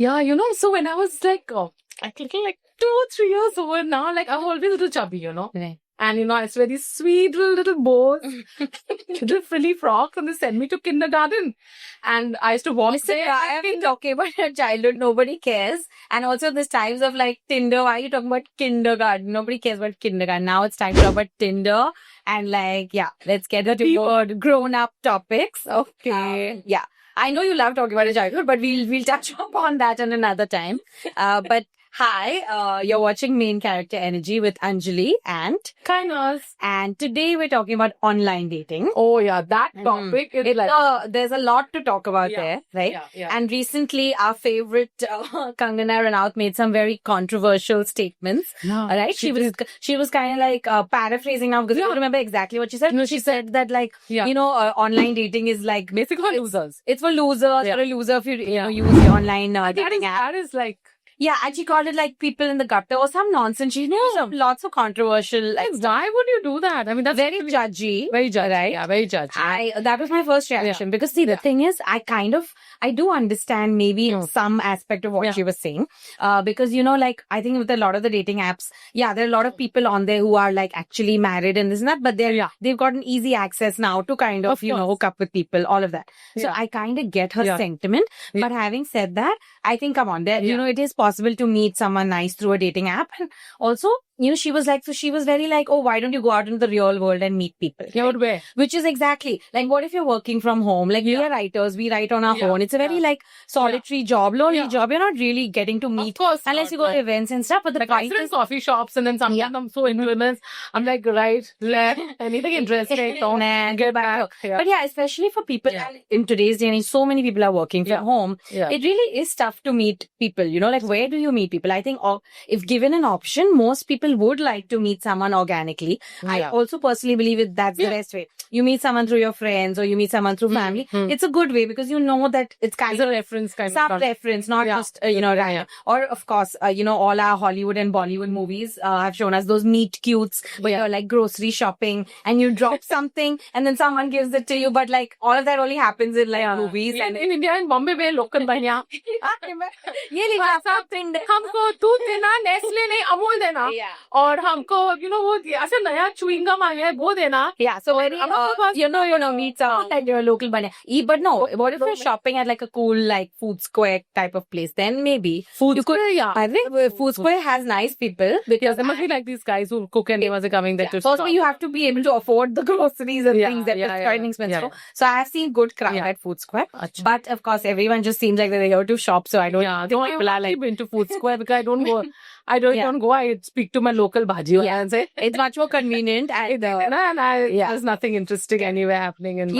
Yeah, so when I was like, I think like 2 or 3 years old now, like I'm always a little chubby, Right. And I wear these sweet little bows, little frilly frocks, and they send me to kindergarten. And I used to walk Listen, there. I have been talking about your childhood. Nobody cares. And also this times of like Tinder. Why are you talking about kindergarten? Nobody cares about kindergarten. Now it's time to talk about Tinder. And like, yeah, let's get to more grown-up topics. Okay. Yeah. I know you love talking about your childhood, but we'll touch upon that in another time. But hi, you're watching Main Character Energy with Anjali and Kindness. and today we're talking about online dating. Oh, yeah, that topic is like... There's a lot to talk about Yeah, there, right? yeah. And recently, our favorite Kangana Ranaut made some very controversial statements. Yeah, All right, she was kind of like paraphrasing now because I don't remember exactly what she said. No, She said that like Yeah. online dating is like basically for losers. it's for losers. Yeah. You're a loser if you use the online dating app. That is like... Yeah, and she called it like people in the gutter or some nonsense. She knew some lots of controversial. Like, Why would you do that? I mean, that's very judgy. very judgy. Right? Yeah, very judgy. That was my first reaction because see, the thing is, I do understand maybe some aspect of what she was saying. Because, like, I think with a lot of the dating apps, there are a lot of people on there who are like actually married and this and that, but they've gotten easy access now to kind of hook up with people, all of that. So I kind of get her sentiment. But having said that, I think, come on, there, it is possible to meet someone nice through a dating app. And also, she was very like, oh, why don't you go out into the real world and meet people? Yeah, but where? Which is exactly like, what if you're working from home? Like, we are writers, we write on our own. It's a very like solitary job, lonely job. You're not really getting to meet unless you go to events and stuff. But the like point is coffee shops, and then sometimes I'm so influenced. I'm like, right, left, anything interesting, don't get back. But especially for people and in today's day and age, so many people are working from home. It really is tough to meet people, like where do you meet people? I think if given an option, most people would like to meet someone organically. I also personally believe that's the best way. You meet someone through your friends or you meet someone through family. It's a good way because you know that it's kind of a reference, some reference, not just, Or of course, all our Hollywood and Bollywood movies have shown us those meet cutes where you're like grocery shopping and you drop something and then someone gives it to you. But like all of that only happens in like movies. And in India, in Bombay, में local बनिया ये लिखा हमको दूध देना, Nestle नहीं अमूल देना, और हमको वो ऐसा नया च्युइंग गम आ गया है वो देना. So very meet someone like your local banya. But no, what if you're shopping at like a cool like Food Square type of place? Then maybe Food Square, I think Food Square has nice people because there must be like these guys who cook and they must be coming there to. Also, you have to be able to afford the groceries and things that are quite expensive. So I have seen good crowd at Food Square, but of course everyone just seems like they go to shop. So I don't. Think people are like been to Food Square because I don't go. I don't go. I speak to my local bhaji and say it's much more convenient and there's nothing interesting anywhere happening in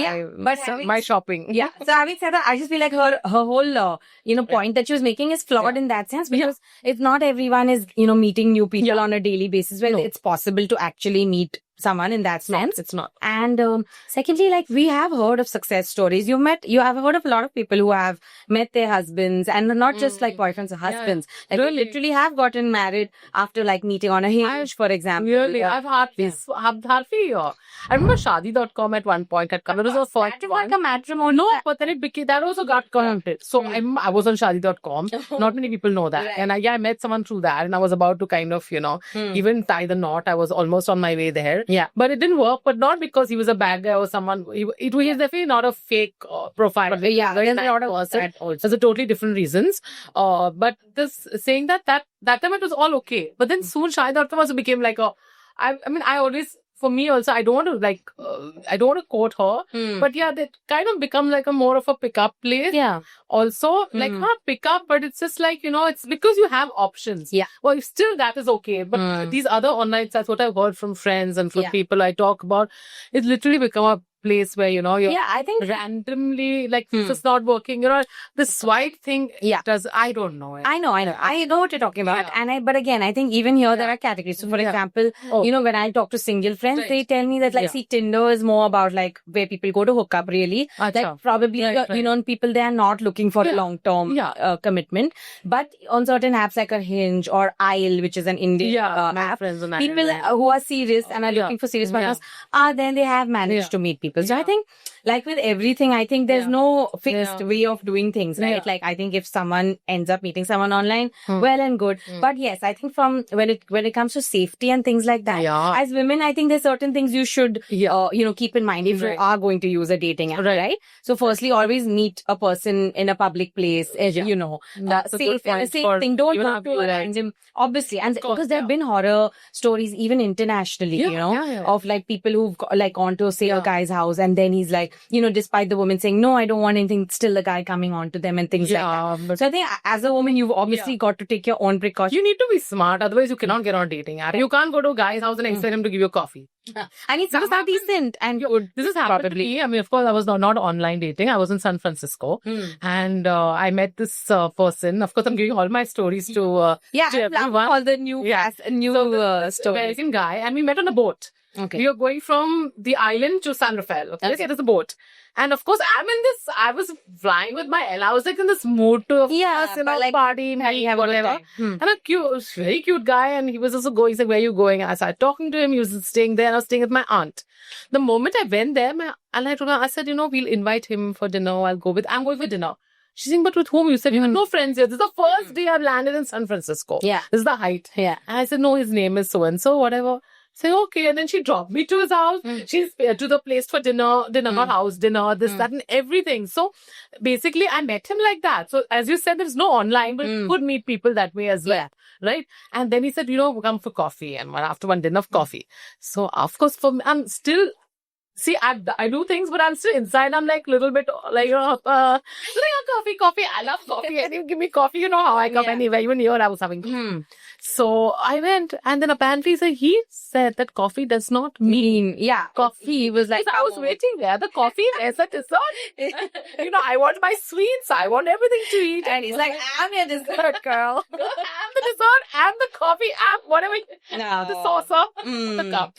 my shopping. So having said that, I just feel like her whole point that she was making is flawed in that sense because if not everyone is meeting new people on a daily basis, well, it's possible to actually meet someone in that sense. It's not. And secondly, like we have heard of success stories. You have heard of a lot of people who have met their husbands and not just like boyfriends or husbands. Like they literally have gotten married after like meeting on a Hinge, for example. Really? I've had this. I remember Shaadi.com at one point had come. It was a first one. Like a matrimony. No, but then it became, that also got connected. So I was on Shaadi.com. Not many people know that. Right. And I met someone through that and I was about to kind of, even tie the knot. I was almost on my way there. Yeah. But it didn't work, but not because he was a bad guy or someone. It was definitely not a fake profile. But there's a lot of person. There's a totally different reasons. But this saying that time it was all okay. But then soon Shaadi.com also became like for me also, I don't want to I don't want to quote her, but they kind of become like a more of a pickup place. Yeah. Also, like not pickup, but it's just like, it's because you have options. Yeah. Well, still that is okay. But these other online sites, what I've heard from friends and from people I talk about, it's literally become a place where, you're I think randomly, like, it's just not working. The swipe thing, does, I don't know it. I know what you're talking about. But again, I think even here there are categories. So for example, when I talk to single friends, they tell me that like, see, Tinder is more about like where people go to hook up really. Like probably, people, they are not looking for a long-term commitment. But on certain apps like a Hinge or Aisle, which is an Indian app, friends on people who are serious and are looking for serious partners, then they have managed to meet people. people. So I Yeah. think, like with everything, I think there's Yeah. no fixed Yeah. way of doing things, right? Yeah. Like I think if someone ends up meeting someone online, Hmm. well and good. Hmm. But yes, I think from when it comes to safety and things like that, Yeah. as women, I think there's certain things you should Yeah. keep in mind if Right. you are going to use a dating app, Right. right? So firstly, always meet a person in a public place, Yeah. That's a good safe, in a point safe for thing. Don't even go our to a viewers. random, obviously, and Of course, because there have yeah. been horror stories even internationally, Yeah. of like people who've like gone to say a Yeah. guy's house and then he's like, despite the woman saying no, I don't want anything, still the guy coming on to them and things like that. Yeah, but So I think as a woman, you've obviously got to take your own precautions. you need to be smart, otherwise you cannot get on dating app. You can't go to a guy's house and expect him to give you a coffee. And it's This has somehow happened- decent and good. This has happened to Probably. me. I mean, of course, I was not online dating. I was in San Francisco, and I met this person. Of course, I'm giving all my stories to Yeah, to I love everyone. all the new, Yeah. new stories. American guy, and we met on a boat. Okay. We were going from the island to San Rafael. Okay, so there's a boat. And of course, I was flying with my L. I was like in this mood to like, party, have a good whatever. time. And very cute guy. And he was also going, he's like, where are you going? I started talking to him. He was staying there and I was staying with my aunt. The moment I went there, I told her, I said, we'll invite him for dinner. I'm going for dinner. She's saying, but with whom? You said you have no friends here. This is the first day I've landed in San Francisco. Yeah. This is the height. Yeah. And I said, no, his name is so-and-so, whatever. Say, okay. And then she dropped me to his house. She's to the place for dinner, not house, dinner, this, that, and everything. So basically, I met him like that. So as you said, there's no online, but you could meet people that way as well. Yeah. Right? And then he said, come for coffee. And after one dinner of coffee. So of course, for me, I'm still... See, I do things, but I'm still inside. I'm like little bit like, coffee. I love coffee. And you give me coffee, you know how I come anywhere. Even here, I was having coffee. So I went, and then apparently he said that coffee does not mean coffee. He was like, so I was waiting there. The coffee, there's a dessert. I want my sweets. I want everything to eat. and he's like, I'm your dessert girl. I'm the dessert and the coffee and whatever. No. The saucer, the cup.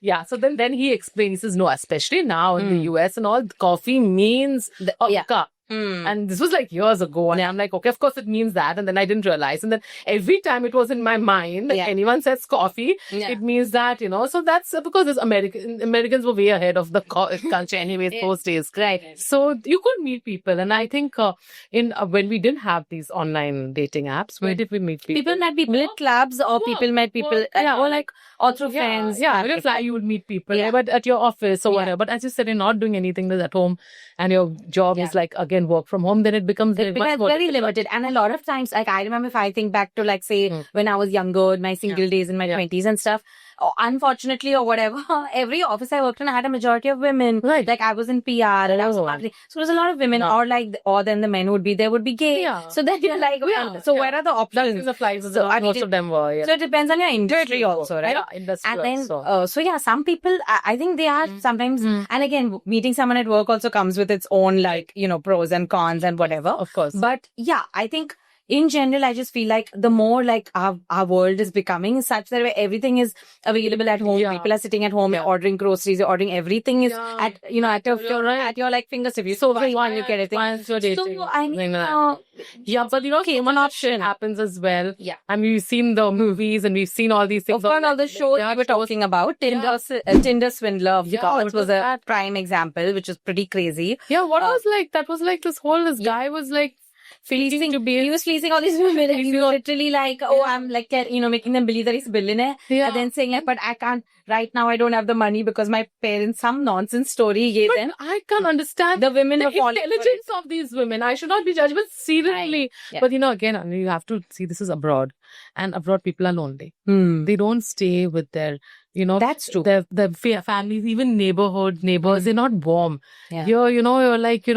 Yeah. So then he explained, he says, no, especially now in the US and all, coffee means a cup. And this was like years ago. And I'm like, okay, of course it means that. And then I didn't realize. And then every time it was in my mind, anyone says coffee, it means that, So that's because Americans were way ahead of the culture anyways those days. Right. So you could meet people. And I think when we didn't have these online dating apps, where did we meet people? People met people at clubs or people met people or through friends. Yeah, when you fly, you would meet people, but at your office or whatever. But as you said, you're not doing anything that's at home and your job is like, again, work from home, then it becomes much more very limited. And a lot of times, like I remember if I think back to like, say, when I was younger, my single days in my 20s and stuff, unfortunately or whatever, every office I worked in, I had a majority of women. Right. Like I was in PR and I was marketing. So there's a lot of women or then the men would be gay. Yeah. So then you're like, so where are the options? Most of them were, So it depends on your industry also, right? Yeah, industry and then, also. some people, I think they are sometimes, and again, meeting someone at work also comes with its own, like, pros and cons and whatever. Of course. But yeah, I think in general, I just feel like the more like our world is becoming such that where everything is available at home, people are sitting at home, ordering groceries, ordering everything is at your like fingertips. So one you get everything. So I mean, but one option happens as well. Yeah. I mean, we've seen the movies and we've seen all these things. Of course, all the shows we were talking about, Tinder Swindler, of course, was a prime example, which is pretty crazy. Yeah, what was like, that was like this guy was like, he was fleecing all these women and he was literally like, I'm like, making them believe that he's a billionaire. And then saying like, but I can't, right now I don't have the money because my parents, some nonsense story he gave them. I can't understand the women the were falling intelligence of these women. I should not be judged, but seriously. Yeah. But again, you have to see this is abroad. And abroad people are lonely. They don't stay with their, that's true. Their families, even neighbors, they're not warm. Yeah. Here, you're like,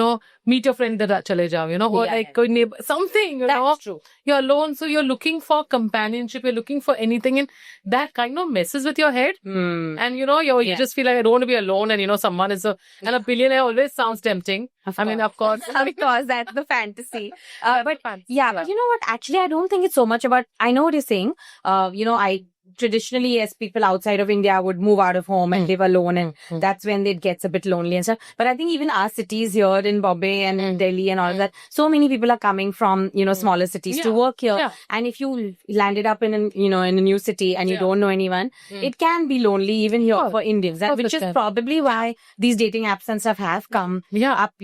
meet your friend, chale jao, or like a neighbor, something, That's true. You're alone, so you're looking for companionship, you're looking for anything, and that kind of messes with your head. And you just feel like I don't want to be alone, and someone is and a billionaire always sounds tempting. Of course. Of course, that's the fantasy. But you know what? Actually, I don't think it's so much about, I know what you're saying. traditionally, yes, people outside of India would move out of home and live alone, and Mm. that's when it gets a bit lonely and stuff. But I think even our cities here in Bombay and in Delhi and all of that, so many people are coming from, smaller cities to Yeah. work here. Yeah. And if you landed up in in a new city and you Yeah. don't know anyone, it can be lonely even here Of for Indians. And course which it is can. probably why these dating apps and stuff have come Yeah. up,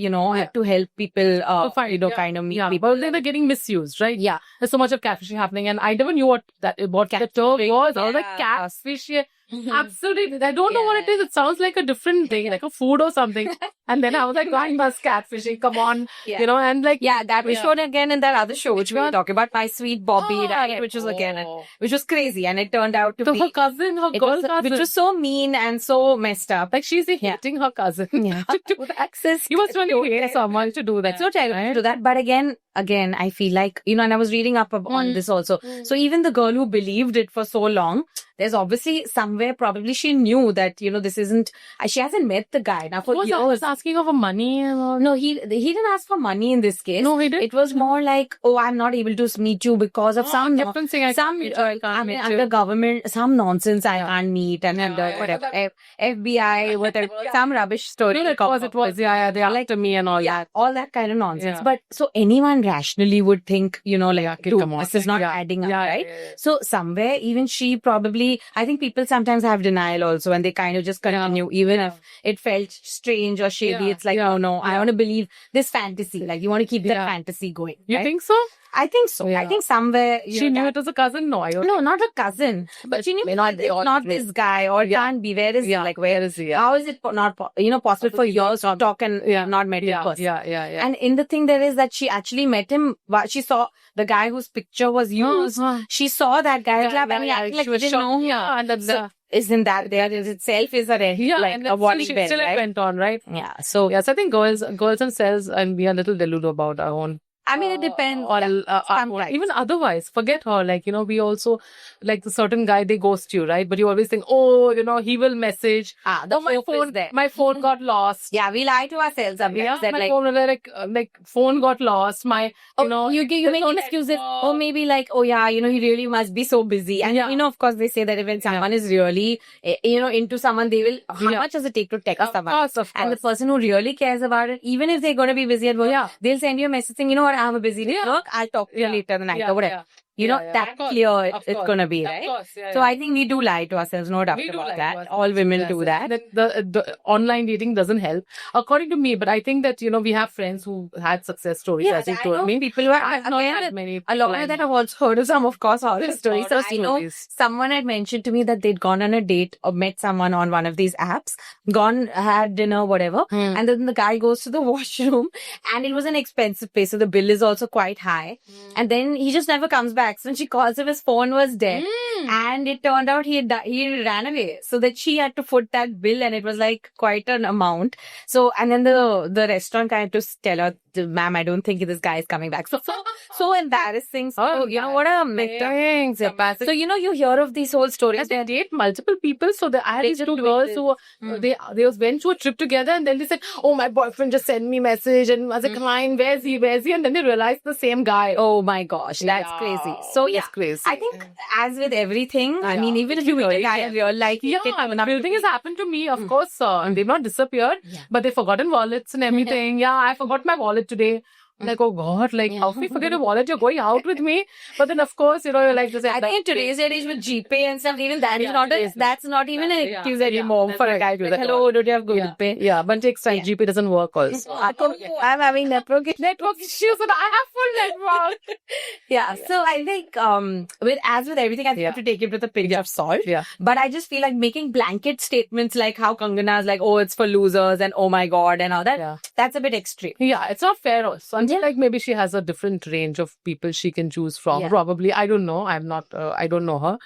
to help people, Fine. Yeah. kind of meet Yeah. people. But then they're getting misused, right? Yeah. There's so much of catfishing happening, and I never knew what the term was. I was like, Yeah. catfish. Yeah. Absolutely. I don't know what it is. It sounds like a different thing, like a food or something. And then I was like, I must catfishing. Come on. Yeah. And like, Yeah, that was Yeah. shown again in that other show, which we were one? talking about, My Sweet Bobby, Oh, right? Which was again, oh. which was crazy, and it turned out to So be, her cousin, her it girl was, cousin. which was so mean and so messed up. like she's hating her cousin. Yeah. to do that. Access. You must really hate someone to do that. So terrible to do that. But again, I feel like, and I was reading up on this also. So even the girl who believed it for so long, there's obviously somewhere probably she knew that, this isn't, she hasn't met the guy now for was years. asking her for money and all. No, he didn't ask for money in this case. No, he didn't. It was more like, oh, I'm not able to meet you because of some different thing. under government, some nonsense I can't meet, and under whatever FBI, whatever, some rubbish story. No, it was. Yeah, they are like to me and all that. All that kind of nonsense. Yeah. But so anyone rationally would think, like, dude, come on. this is not Yeah. adding up, Yeah, right? yeah, yeah. So somewhere, even she probably, I think people sometimes have denial also, and they kind of just continue, even if it felt strange or shady. Yeah. It's like, oh no, I want to believe this fantasy. Like, you want to keep that Yeah. fantasy going. You right? think so? I think so. Yeah. I think somewhere She knew it was a cousin? No, I don't. No, not a cousin, but she knew May not it's be all- not this guy, or it can't be. Where is he? Like, where is he? Yeah. How is it not possible for years to talk and not met in person? Yeah. And in the thing there is that she actually met him. She saw the guy whose picture was used. She saw that guy club, and he acted like she she was didn't know. Yeah, and that's So, isn't that there in itself is a red, like and a then warning still, bell, still it right? went on, right? Yeah. So Yes, I think girls themselves and be a little deluded about our own. I mean, it depends. Or sometimes. even otherwise, forget her. Like, we also, like the certain guy, they ghost you, right? But you always think, oh, he will message. The hope is there. My phone got lost. Yeah, we lie to ourselves sometimes. Yeah, that my like, phone, like phone got lost. My, you make excuses. Or maybe like, oh yeah, he really must be so busy. And of course, they say that when someone is really, into someone, they will. How much does it take to text someone? Of course. And the person who really cares about it, even if they're going to be busy at work, they'll send you a message saying, you know what, I have a busy day at work. I'll talk to you later tonight or whatever. That clear it's going to be, right? Of course, So I think we do lie to ourselves, no doubt about that. All women do that. The online dating doesn't help, according to me. But I think that, we have friends who had success stories, as you told me. People who are, I've not had many. a lot of that I've also heard of some, of course, horror stories. So, stories. someone had mentioned to me that they'd gone on a date or met someone on one of these apps, had dinner, whatever. And then the guy goes to the washroom, and it was an expensive place. So the bill is also quite high. And then he just never comes back. So when she calls him, his phone was dead. And it turned out he ran away. So that she had to foot that bill, and it was like quite an amount. So, and then the restaurant kind of to tell her, ma'am, I don't think this guy is coming back. So embarrassing. So, what a thing. So, you hear of these whole stories. They date multiple people. So I had these two girls who they went to a trip together, and then they said, oh, my boyfriend just sent me a message, and I was like, crying, where's he? And then they realized the same guy. Oh my gosh, that's crazy. So It's crazy. I think as with everything, I mean, even if you meet a guy in real life, building has happened to me, of course. They've not disappeared, but they've forgotten wallets and everything. I forgot my wallet today. Like, oh God, like, how if you forget a wallet, you're going out with me. But then, of course, you're like, I think in today's age with GPay and stuff, even that is that's not even an excuse anymore for a guy to like, hello, don't you have Google Pay? Yeah, but it takes time. GPay doesn't work also. I'm having network issues, and I have full network. So I think, as with everything, I think you have to take it with a pinch of salt. Yeah. But I just feel like making blanket statements like how Kangana's like, oh, it's for losers and oh my God and all that, that's a bit extreme. Yeah, it's not fair also. Like maybe she has a different range of people she can choose from. Probably, I don't know. I'm not. I don't know her.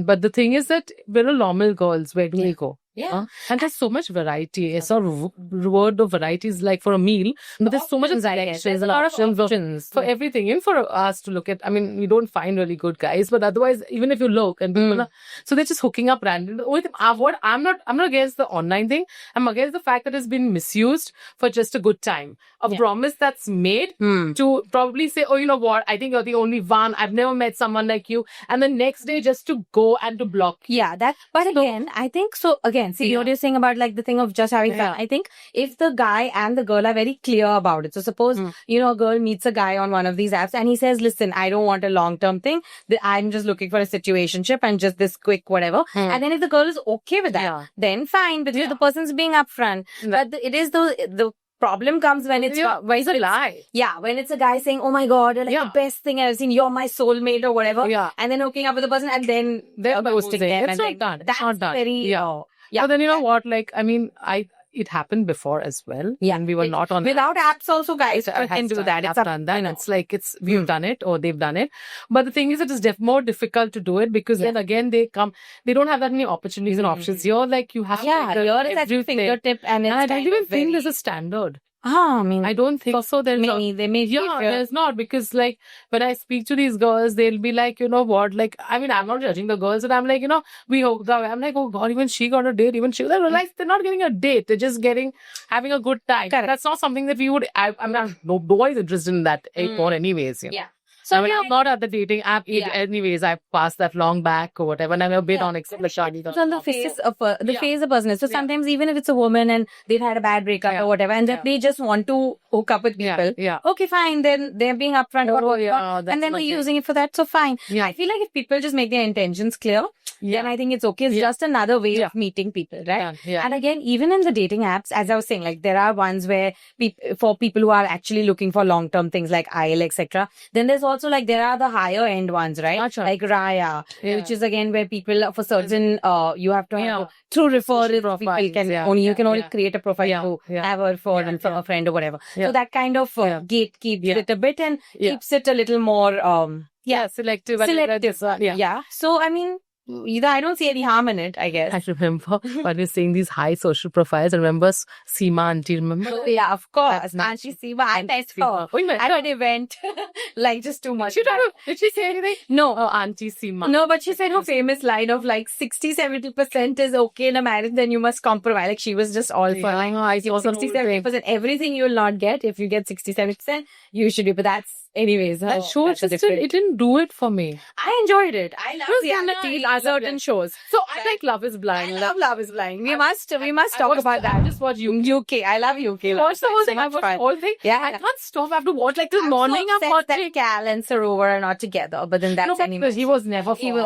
But the thing is that we're all normal girls. Where do we go? Yeah. And there's so much variety. It's not word of varieties like for a meal, but there's so much Options, there's a lot of options for everything. Even for us to look at, I mean, we don't find really good guys, but otherwise, even if you look and people so they're just hooking up randomly. The only thing, what I'm not against the online thing. I'm against the fact that it's been misused for just a good time. A promise that's made to probably say, oh, you know what? I think you're the only one. I've never met someone like you. And the next day just to go and to block. Yeah, but again, I think so. Again, see what you're saying about like the thing of just having fun. I think if the guy and the girl are very clear about it. So suppose, a girl meets a guy on one of these apps and he says, listen, I don't want a long-term thing. I'm just looking for a situationship and just this quick whatever. And then if the girl is okay with that, then fine, because the person's being upfront. But it is the problem comes when it's a lie. Yeah, when it's a guy saying, "Oh my God, you're like the best thing I've seen. You're my soulmate" or whatever. Yeah. And then hooking up with the person and then they're ghosting them. It's not done. That's not done. very yeah. But then you know what? Like, I mean, it happened before as well. Yeah. And we were not on without apps also guys can do that. I've done that. It's like we've done it or they've done it. But the thing is, it is more difficult to do it because then again they don't have that many opportunities and options. You're like you have here is at your fingertip and I don't even think there's a standard. I mean, I don't think so. There's there's not because like when I speak to these girls, they'll be like, you know what? Like, I mean, I'm not judging the girls, but I'm like, we hooked up. I'm like, oh God, even she got a date. Even she, I realize they're not getting a date. They're just having a good time. Correct. That's not something that we would. I mean, nobody's interested in that porn, anyways. Yeah. So I mean, I'm not at the dating app anyways. I passed that long back or whatever, and I'm a bit on except like Shadi. It's on the face of the phase of person. So sometimes even if it's a woman and they've had a bad breakup or whatever, and they just want to hook up with people. Yeah. Okay, fine. Then they're being upfront. And then we're using it for that. So fine. Yeah. I feel like if people just make their intentions clear, then I think it's okay. It's just another way of meeting people, right? Yeah. And again, even in the dating apps, as I was saying, like there are ones where for people who are actually looking for long-term things like IL, etc. Then there's also like there are the higher end ones, right? Achha. Like Raya, which is again where people for certain you have to have through referral people can you can only create a profile to have a referral from a friend or whatever. So that kind of gatekeeps it a bit and keeps it a little more selective. Yeah. So I mean, I don't see any harm in it, I guess. I remember when we were saying these high social profiles. I remember Seema auntie, remember? Oh, yeah, of course. Auntie Seema, I met her at an event. Like just too much. Did she say anything? No. Oh, Auntie Seema. No, but she said her famous line of like 60-70% is okay in a marriage, then you must compromise. Like she was just all for like 60-70%. Everything you will not get. If you get 60-70%, you should be. But that's anyways. That show just it didn't do it for me. I enjoyed it. I love reality certain shows. So I like Love is Blind. I love Love is Blind. We must talk about that. I just watch UK. I love UK. Watch the whole thing. I watched the whole thing. Yeah. I can't stop. I have to watch like till morning. I'm watching that Cal and Sarovar are not together. But then that's because he was never for. She was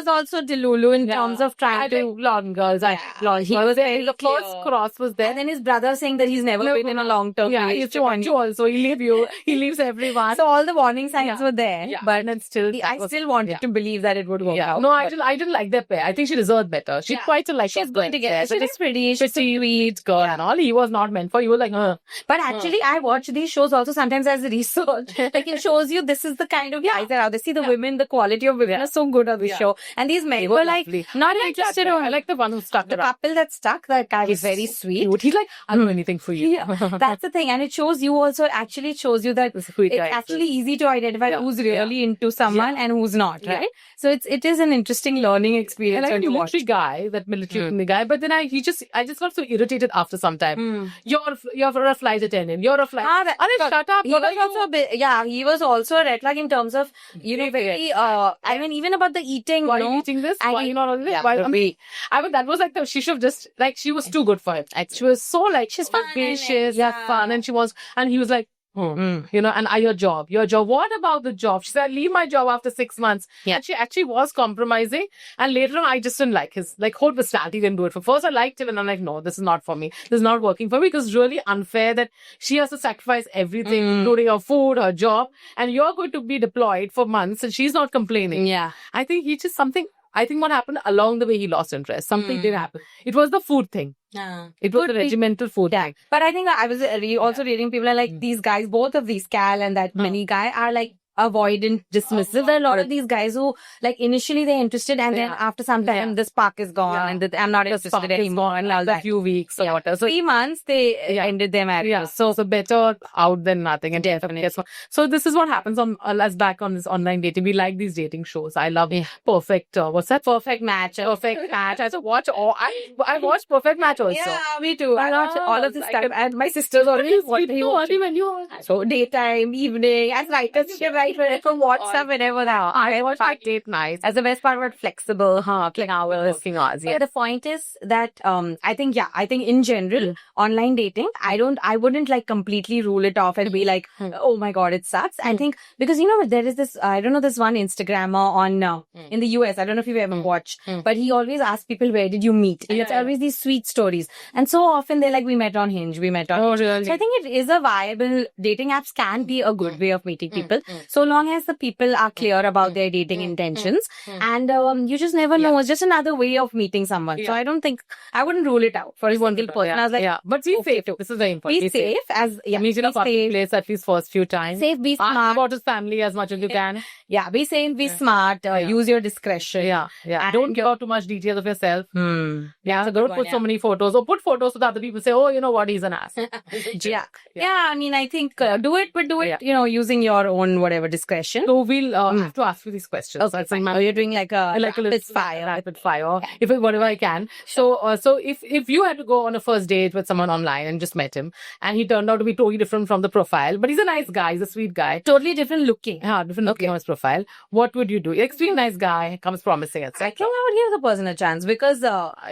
also Delulu in terms of trying to blonde girls. He was very first cross was there. And then his brother saying that he's never been in a long term. Yeah, he used to want you also. He leave you. He leaves everyone. So all the warning signs were there. Yeah. But then still, I still wanted to believe that it would work out. No, I didn't like their pair. I think she deserved better. She's quite a she's going to get. She's pretty. She's sweet girl and all. He was not meant for you. Like, But actually, I watch these shows also sometimes as research. Like it shows you this is the kind of guys that are out there. See the women, the quality of women are so good on the show. And these men were like not interested. I like the one who stuck. The couple that stuck. That guy was very sweet. He's like, I'll do anything for you. That's the thing, and it shows you also. Actually, it shows you that it's actually easy to identify who's really into someone and who's not, right? So it is an interesting learning experience. I like the military guy, that military guy, but then I just got so irritated after some time. You're a flight attendant. You're a flight. Shut up. He was also a red flag in terms of very. I mean, even about the eating. Why are you eating this? Why are you not on this? I mean, that was like she should have just like she was too good for him. She was so like she's ambitious, fun, and she was, and he was like. And your job. What about the job? She said, leave my job after 6 months. Yeah. And she actually was compromising. And later on, I just didn't like his whole personality. Didn't do it. For first, I liked him, and I'm like, no, this is not for me. This is not working for me because it's really unfair that she has to sacrifice everything, including her food, her job, and you're going to be deployed for months, and she's not complaining. Yeah, I think I think what happened along the way, he lost interest. Something did happen. It was the food thing. It was the regimental food thing. But I think I was also reading people are like these guys, both of these Cal and that many guy are like avoidant, dismissive. There are a lot of these guys who, like, initially they're interested, and then after some time, this spark is gone, and I'm not interested anymore. And a few weeks or whatever. So 3 months, they ended their marriage. yeah, so better out than nothing. And Definitely. So this is what happens on us back on this online dating. We like these dating shows. I love Perfect. What's that? Perfect Match. Perfect Match. I watch all. I watched Perfect Match also. Yeah, me too. I watch all of this stuff, and my sisters always watch. So daytime, evening, as writers, she write from WhatsApp whenever they are. I watch like date nights. As the best part about flexible, working hours. Working hours. But Yeah. the point is that I think in general, online dating, I wouldn't like completely rule it off and be like, oh my god, it sucks. I think because there is this, I don't know, this one Instagrammer on in the US. I don't know if you've ever watched, but he always asks people, where did you meet? And it's always these sweet stories. And so often they're like, we met on Hinge, we met on. Oh, really? So I think it is a viable, dating apps can be a good way of meeting people, so long as the people are clear about their dating intentions. And you just never know. It's just another way of meeting someone. So I don't think, I wouldn't rule it out for a single person. I was like, but be safe. This is very important. be safe as, Meet in a public place at least first few times. safe, be Ask smart. about his family as much as you can. Yeah, be safe, be smart, use your discretion. Yeah. And- Don't give out too much details of yourself. Yeah, So don't put so many photos, or put photos so that other people say, oh, you know what, he's an ass. yeah. I mean, I think do it, but do it, using your own whatever discretion. So we'll have to ask you these questions. Okay, So it's you're doing like a little fire. rapid fire, if whatever I can. So if you had to go on a first date with someone online and just met him, and he turned out to be totally different from the profile, but he's a nice guy, he's a sweet guy, Totally different looking. yeah, different looking on his profile, what would you do? Extremely nice guy, comes promising, I etc. think I would give the person a chance because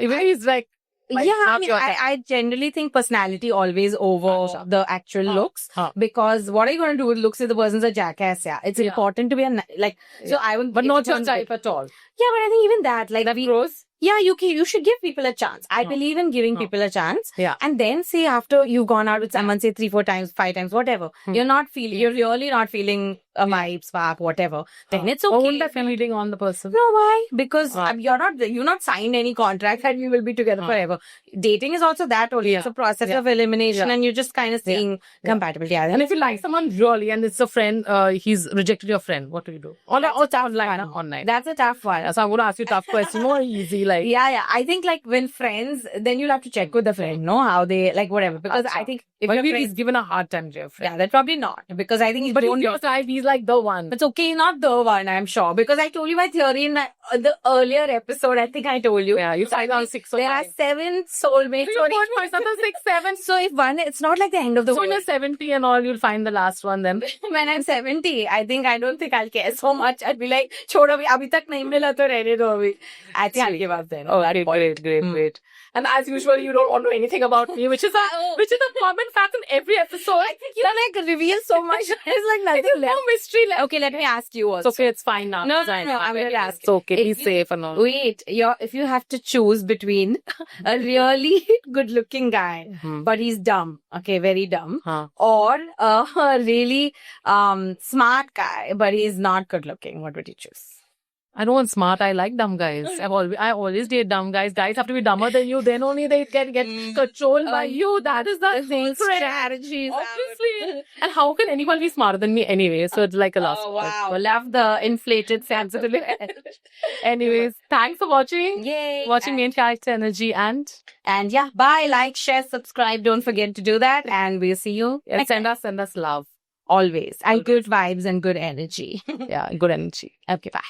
Even he's like yeah, I not mean, your I generally think personality always over the actual looks, because what are you going to do with looks if the person's a jackass? Yeah, it's important to be so I would, but not your type at all. Yeah, but I think even that, like, Pros. yeah, you should give people a chance. I believe in giving people a chance. Yeah. And then say after you've gone out with someone, say 3-4 times, 5 times, whatever, you're really not feeling a vibe, spark, whatever, then it's okay. Or wouldn't that feel leading on the person? No, why? Because you're not signed any contract that we will be together forever. Dating is also that only. It's a process of elimination, and you're just kind of seeing compatibility. And if you like someone really, and it's a friend, he's rejected your friend, what do you do? Online. That's a tough one. So I'm going to ask you a tough question, more easy, like. Yeah. I think like when friends, then you'll have to check with the friend, how they, like, whatever. Because I think if maybe he's given a hard time to your friend. yeah, that's probably not. Because I think he's But grown in your side, he's like the one. It's okay, not the one, I'm sure. Because I told you my theory in the earlier episode. I think I told you. Yeah, you signed on 6 or There 5. are 7 soulmates. You watch my son 6, 7. So if one, it's not like the end of the So when world. you're 70 and all, you'll find the last one then. When I'm 70, I don't think I'll care so much. I'll be like, छोड़ो अभी तक नहीं मिला तो रहने दो अभी. I think I'll give up then. Oh, great. And as usual, you don't want to know anything about me, which is a common fact in every episode. I think you like reveal so much. It's like nothing left. No mystery left. Okay, let me ask you also. It's okay, it's fine now. No, I'm going to ask. It's okay, be If you- safe and all. Wait, if you have to choose between a really good-looking guy, but he's dumb, okay, very dumb, or a really smart guy, but he's not good-looking, what would you choose? I don't want smart. I like dumb guys. I always date dumb guys. Guys have to be dumber than you. Then only they can get controlled by you. That is the thing. Strategies. Obviously. And how can anyone be smarter than me anyway? So it's like a lost. Oh, wow. Love the inflated sensitivity. Anyways, thanks for watching. Yay. Watching Main Character Energy and yeah, bye, like, share, subscribe. Don't forget to do that. And we'll see you next send us love. always. And good vibes and good energy. Yeah, good energy. Okay, bye.